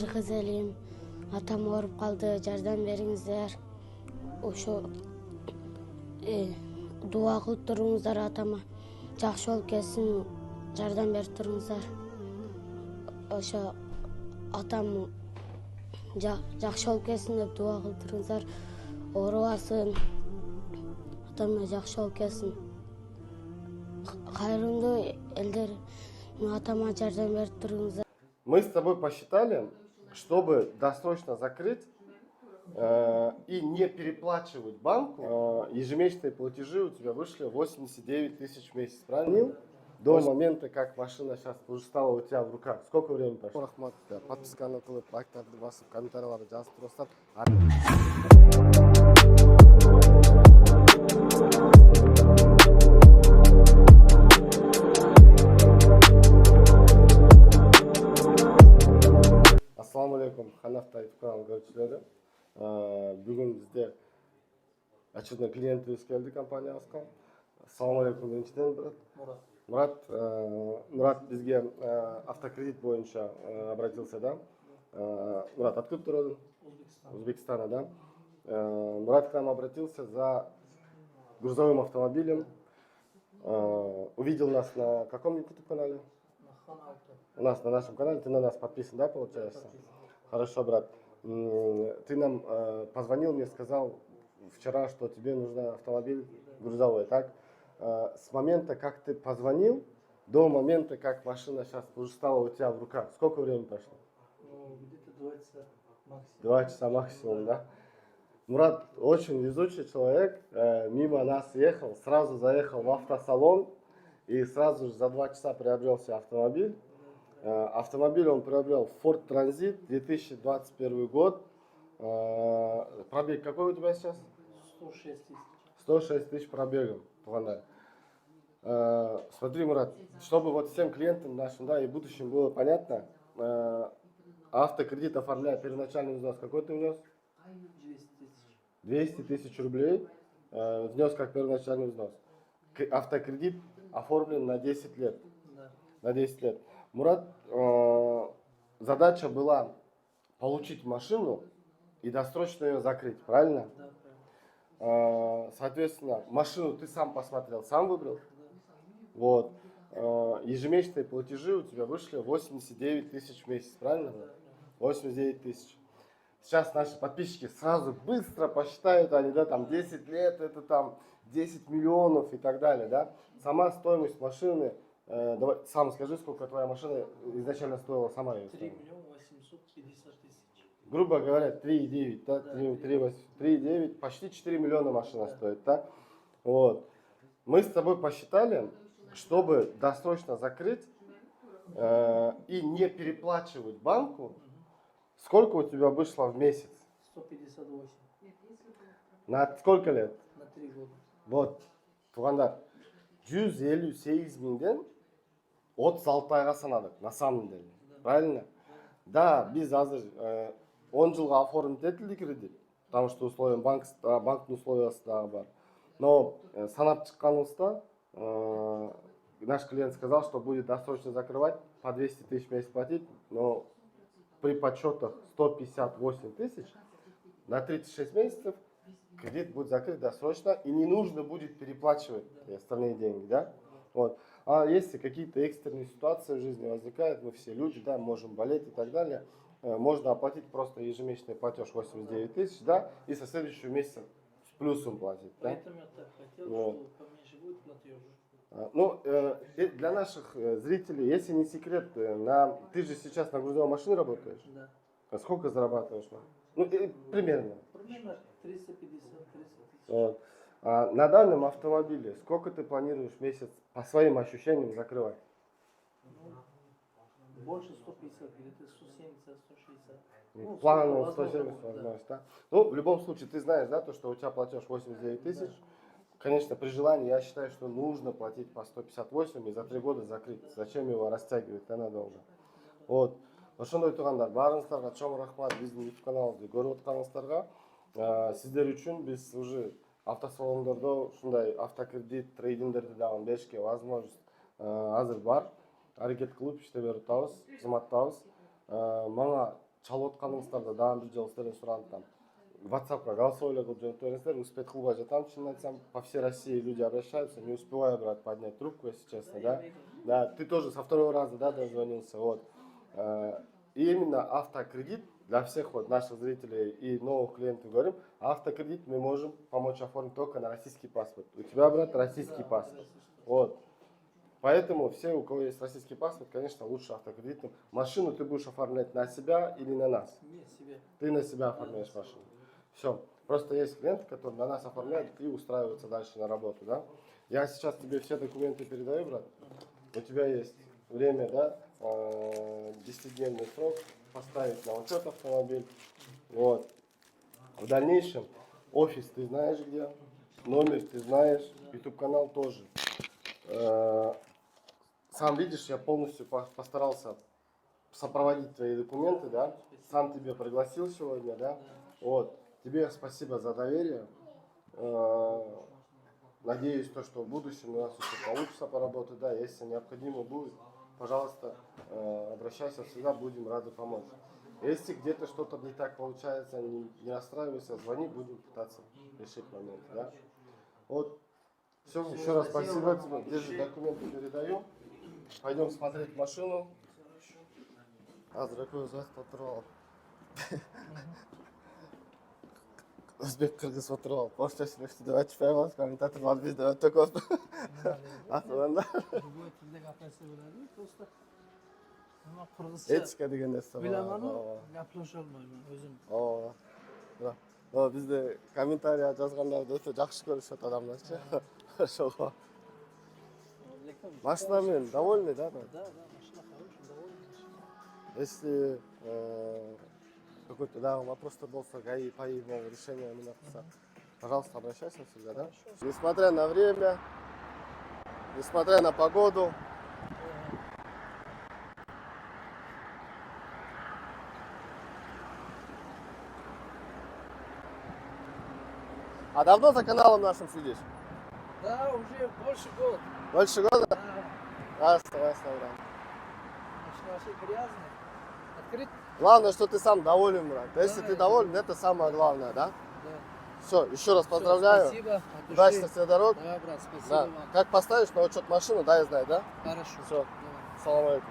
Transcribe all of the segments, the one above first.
кыргыз элим, атам ооруп калды, жардам бериңиздер. Ошо дуа кылып туруңуздар, атама жакшы болуп кетсин, жардам берип туруңуздар. Ошо атам жакшы болуп кетсин деп дуа кылып туруңуздар. Оорубасын, атам жакшы болуп кетсин. Кайрымдуу элдер, атама жардам берип туруңуздар. Мы с тобой посчитали, чтобы досрочно закрыть и не переплачивать банку, ежемесячные платежи у тебя вышли 89 тысяч в месяц, правильно? До момента, как машина сейчас уже стала у тебя в руках. Сколько времени прошло? Рахмат, подписканы кылып, лайктарды басып, комментарийларды жазып турасыздар. Ассаламу алейкум, Ханафта YouTube каналын көрүүчүлөрү. Бүгүн бизде очередной клиентибиз келди компаниябызга. Ассаламу алейкум, биринчиден Мурат бизге автокредит боюнча обратился, да? Мурат, откуда ты родом? Узбекистана, да? Мурат к нам обратился за грузовым автомобилем. Увидел нас на каком YouTube канале? У нас на нашем канале. Ты на нас подписан, да, получается? Хорошо, брат. Ты нам позвонил, мне сказал вчера, что тебе нужен автомобиль грузовой, так? С момента, как ты позвонил, до момента, как машина сейчас уже стала у тебя в руках, сколько времени прошло? Где-то 2 часа максимум. 2 часа максимум, да? Мурат очень везучий человек, мимо нас ехал, сразу заехал в автосалон и сразу же за 2 часа приобрел себе автомобиль. Автомобиль он приобрел Ford Transit 2021 год. Пробег какой у тебя сейчас? 106 тысяч. 106 тысяч пробегом. Смотри, Мурат, чтобы вот всем клиентам нашим, да, и будущим было понятно, автокредит оформляя первоначальный взнос, какой ты внес? 200 тысяч. 200 тысяч рублей внес как первоначальный взнос. Автокредит оформлен на 10 лет. Да. На 10 лет. Мурат, задача была получить машину и досрочно ее закрыть, правильно? Да, правильно. Соответственно, машину ты сам посмотрел, сам выбрал? Вот. Ежемесячные платежи у тебя вышли 89 тысяч в месяц, правильно? 89 тысяч. Сейчас наши подписчики сразу быстро посчитают, они, да, там 10 лет, это там 10 миллионов и так далее, да? Сама стоимость машины, давай, сам скажи, сколько твоя машина изначально стоила, сама ее 3 стоила. миллиона 850 тысяч. Грубо говоря, 3,9, да? Да, 3,9, почти 4 миллиона машина стоит, да? Вот. Мы с тобой посчитали, чтобы досрочно закрыть и не переплачивать банку, сколько у тебя вышло в месяц? 158. На сколько лет? На 3 года. Вот, туғандар, 158 миңден 36 айға санадық, на самом деле, правильно? Да, біз азыр 10 жылға оформить етілді кредит, потому что условия банктың условиясы дағы бар. Но санап шыққанымызда наш клиент сказал, что будет досрочно закрывать, по 200 тысяч в месяц платить, но при подсчетах 158 тысяч на 36 месяцев кредит будет закрыт досрочно и не нужно будет переплачивать остальные деньги, да? Вот. А если какие-то экстренные ситуации в жизни возникают, мы все люди, да, можем болеть и так далее, можно оплатить просто ежемесячный платеж 89 тысяч, да, и со следующего месяца с плюсом платить, да? Поэтому я так хотел, Вот. что поменьше будет платеж. Ну, для наших зрителей, если не секрет, ты же сейчас на грузовой машине работаешь? Да. А сколько зарабатываешь? Ну, примерно. Примерно 350-300 тысяч. Вот. А на данном автомобиле сколько ты планируешь в месяц по своим ощущениям закрывать? Ну, больше 150, где-то 170-160. Ну, Планово сколько 170 возможно, возможность, да? Ну, в любом случае, ты знаешь, да, то, что у тебя платеж 89 тысяч. Да. Конечно, при желании, я считаю, что нужно платить по 158 и за 3 года закрыть. Зачем его растягивать, да, надолго? Вот. Ошондой туғандар, барыңыздарга чоң рахмат биздин YouTube каналыбызды көрүп атканыңыздарга. Сиздер үчүн биз уже автосалондордо ушундай автокредит, трейдингдерди дагы беришке возможность азыр бар. Аракет кылып иштеп берип атабыз, кызматтабыз. Мага чалып атканыңыздарда дагы бир жолу сиздерден суранып там WhatsApp'ка голосовой кылып жөнөтүп бериңиздер. Успеть кылбай жатам, чынын айтсам. По всей России люди обращаются, не успеваю, брат, поднять трубку, если честно, да. Да, ты тоже со второго раза, да, дозвонился, вот. И именно автокредит для всех вот наших зрителей и новых клиентов говорим, автокредит мы можем помочь оформить только на российский паспорт. У тебя, брат, российский паспорт. Вот. Поэтому все, у кого есть российский паспорт, конечно, лучше автокредитом. Машину ты будешь оформлять на себя или на нас? Не, себе. Ты на себя оформляешь машину. Все. Просто есть клиенты, которые на нас оформляют и устраиваются дальше на работу, да? Я сейчас тебе все документы передаю, брат. У тебя есть время, да, 10-дневный срок поставить на учет автомобиль. Вот. В дальнейшем офис ты знаешь где, номер ты знаешь, YouTube канал тоже. Сам видишь, я полностью постарался сопроводить твои документы, да. Сам тебя пригласил сегодня, да. Вот. Тебе спасибо за доверие. Надеюсь, что в будущем у нас еще получится поработать, да. Если необходимо будет, пожалуйста, обращайся, всегда будем рады помочь. Если где-то что-то не так получается, не расстраивайся, звони, будем пытаться решить момент, да. Вот. Все, еще раз спасибо тебе. Держи, документы передаю. Пойдем смотреть машину. Азыр экөөбүз отыруп алып. Өзбек кыргыз отыруп алып, орусча сүйлөштү деп айтышпай калабыз, комментаторлор бизде өтө көп. Акылында. Любой tilde gaplasha bo'ladi, просто. Nima qirg'izcha Этика деген нерсе бар. bilaman-u, gaplasha olmayman o'zim. Ооба. Но бизде комментарий жазгандарды өтө жакшы көрүшөт адамдарчы. Ошого. Машина менен довольны, да? Да, машина хорошая, довольно машина. Если какой-то да, вопрос-то болса, ГАИ, ПАИ, решение именно кылса, пожалуйста, обращайся всегда, да? Несмотря на время, несмотря на погоду, а давно за каналом нашим следишь? Да, уже больше года. Больше года? Да. Оставай. Машина вообще грязная. Открыть? Главное, что ты сам доволен, брат. Если Да, ты это- доволен, это самое главное, да? Да. Все, еще раз Всё, поздравляю. Спасибо. От души. Удачных тебе дорог. Да, брат, спасибо Да. вам. Как поставишь на учет машину, дай знать, да? Хорошо. Всё. Давай. Салам алейкум.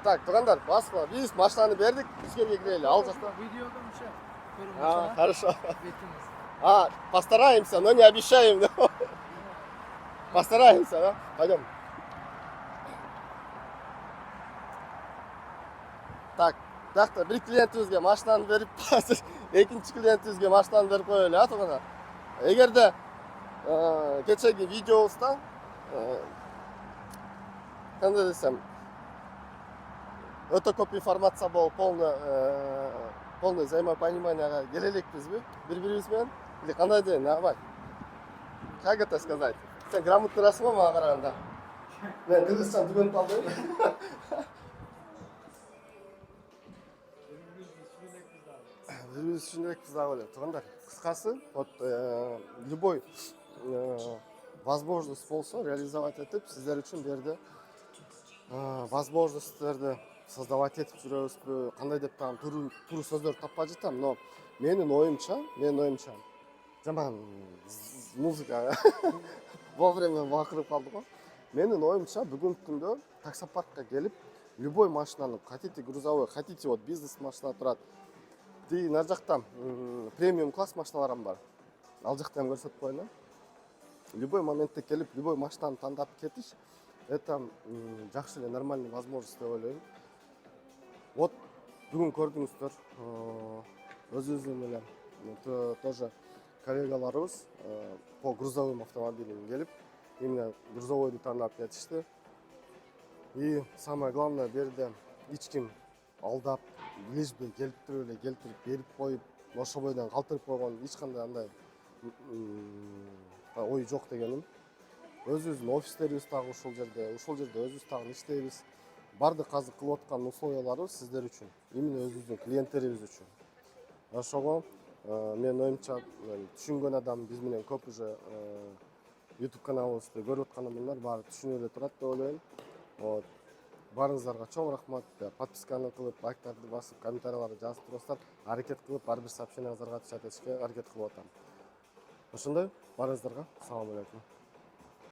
Так, тугандар, басқыла. Біз машинаны бердік, бізге кірелі. Ал жақта. Видеодан ше. Көріңіз, Хорошо. бетіңіз. Постараемся, но не обещаем. Да? Постараемся, да? Пойдем. Так, bir клиентімізге машинаны беріп, екінші клиентімізге машинаны беріп қойылы, а туғандар. Егерде кечеги видеобузда қандай десем, өтө көп информация болуп, полное взаимопониманияга келе элекпизби бири-бирибиз менен? Или кандай дейин, Абай? Как это сказать? Сен грамотныйрасың го мага караганда? Мен кыргызчаны түгөнүп калдым. Бири-бирибиз түшүнөбүз дагы эле. Туугандар, кыскасы, вот любой возможность болсо реализовать этип, сиздер үчүн берди возможностьтерди создавать этип жүрөбүзбү, кандай деп там туура сөздөр таппай жатам, но менин оюмча, жаман музыка вовремя бакырып калды го. Менин оюмча бүгүнкү күндө таксопаркка келип, любой машинаны, хотите грузовой, хотите вот бизнес машина турат. Ди нар жакта премиум класс машиналарым бар. Ал жакта эми көрсөтүп коеюн. Любой моментте келип, любой машинаны тандап кетиш, это жакшы эле нормальный возможность деп ойлойм. Вот бүгүн көрдүңүздөр, өзүбүз менен тоже коллегаларыбыз по грузовым автомобилям келип, именно грузовойду тандап кетишти. И самое главное, берде эч ким алдап, лишь бы келтирип берип коюп, ошо бойдон калтырып койгон эч кандай андай ой жок дегеним. Өзүбүздүн офистерибиз дагы ушул жерде өзүбүз дагы иштейбиз. Бардык азыр кылып аткан условияларыбыз сиздер үчүн, именно өзүбүздүн клиенттерибиз үчүн. Ошого мен оюмча түшүнгөн адам биз менен көп уже YouTube каналыбызды көрүп аткан адамдар баары түшүнүп эле турат деп ойлойм. Вот. Барыңыздарга чоң рахмат. Подписканы кылып, лайктарды басып, комментарийларды жазып турасыздар. Аракет кылып, ар бир сообщениеңиздарга отвечать этишке аракет кылып атам. Ошондой, барыңыздарга салам алейкум.